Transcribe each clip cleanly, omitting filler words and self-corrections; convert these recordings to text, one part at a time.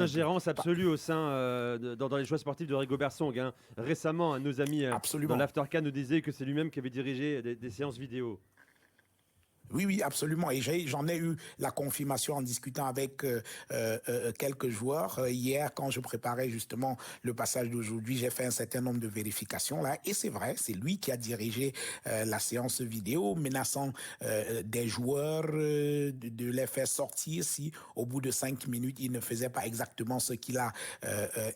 Ingérence absolue au sein dans les choix sportifs de Rigobert Song, hein. Récemment, un de nos amis dans Absolument. l'Aftercan nous disait que c'est lui-même qui avait dirigé des séances vidéo. Oui, oui, absolument. Et j'en ai eu la confirmation en discutant avec quelques joueurs. Hier, quand je préparais justement le passage d'aujourd'hui, j'ai fait un certain nombre de vérifications là. Et c'est vrai, c'est lui qui a dirigé la séance vidéo, menaçant des joueurs de les faire sortir si au bout de 5 minutes, ils ne faisaient pas exactement ce qu'il a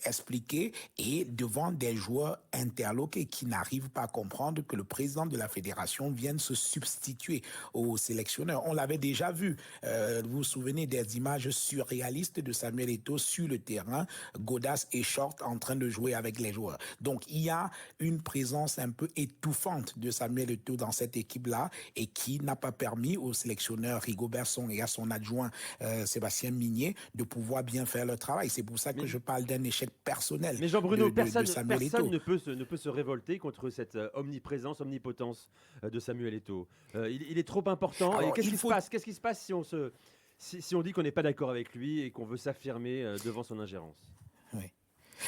expliqué. Et devant des joueurs interloqués qui n'arrivent pas à comprendre que le président de la fédération vienne se substituer au sélectionneur. On l'avait déjà vu. Vous vous souvenez des images surréalistes de Samuel Eto'o sur le terrain, Godas et Short en train de jouer avec les joueurs. Donc, il y a une présence un peu étouffante de Samuel Eto'o dans cette équipe-là et qui n'a pas permis au sélectionneur Rigobert Song et à son adjoint Sébastien Migné de pouvoir bien faire leur travail. C'est pour ça que je parle d'un échec personnel Mais Jean-Bruno, de Samuel personne Eto'o. ne peut se révolter contre cette omniprésence, omnipotence de Samuel Eto'o. Il est trop important. Alors, Et qu'est-ce qui se passe? Qu'est-ce qui se passe si on dit qu'on n'est pas d'accord avec lui et qu'on veut s'affirmer devant son ingérence? Oui.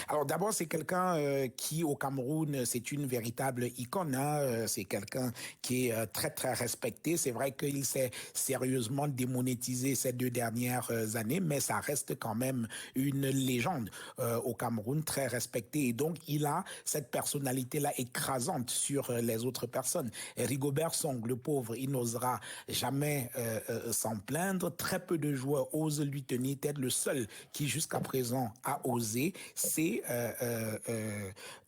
Alors d'abord, c'est quelqu'un qui, au Cameroun, c'est une véritable icône. Hein. C'est quelqu'un qui est très, très respecté. C'est vrai qu'il s'est sérieusement démonétisé ces 2 dernières années, mais ça reste quand même une légende au Cameroun, très respecté. Et donc, il a cette personnalité-là écrasante sur les autres personnes. Et Rigobert Song, le pauvre, il n'osera jamais s'en plaindre. Très peu de joueurs osent lui tenir tête. Le seul qui, jusqu'à présent, a osé, c'est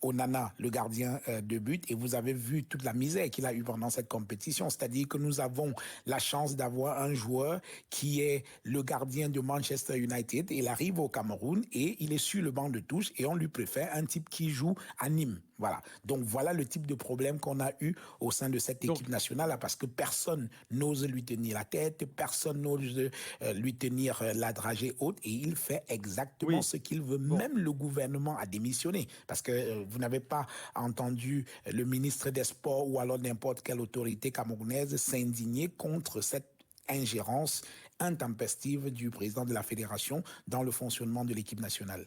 Onana, le gardien de but, et vous avez vu toute la misère qu'il a eue pendant cette compétition. C'est-à-dire que nous avons la chance d'avoir un joueur qui est le gardien de Manchester United. Il arrive au Cameroun et il est sur le banc de touche et on lui préfère un type qui joue à Nîmes. Voilà. Donc voilà le type de problème qu'on a eu au sein de cette équipe nationale, parce que personne n'ose lui tenir la tête, personne n'ose lui tenir la dragée haute, et il fait exactement ce qu'il veut. Même le gouvernement a démissionné, parce que vous n'avez pas entendu le ministre des Sports ou alors n'importe quelle autorité camerounaise s'indigner contre cette ingérence intempestive du président de la fédération dans le fonctionnement de l'équipe nationale.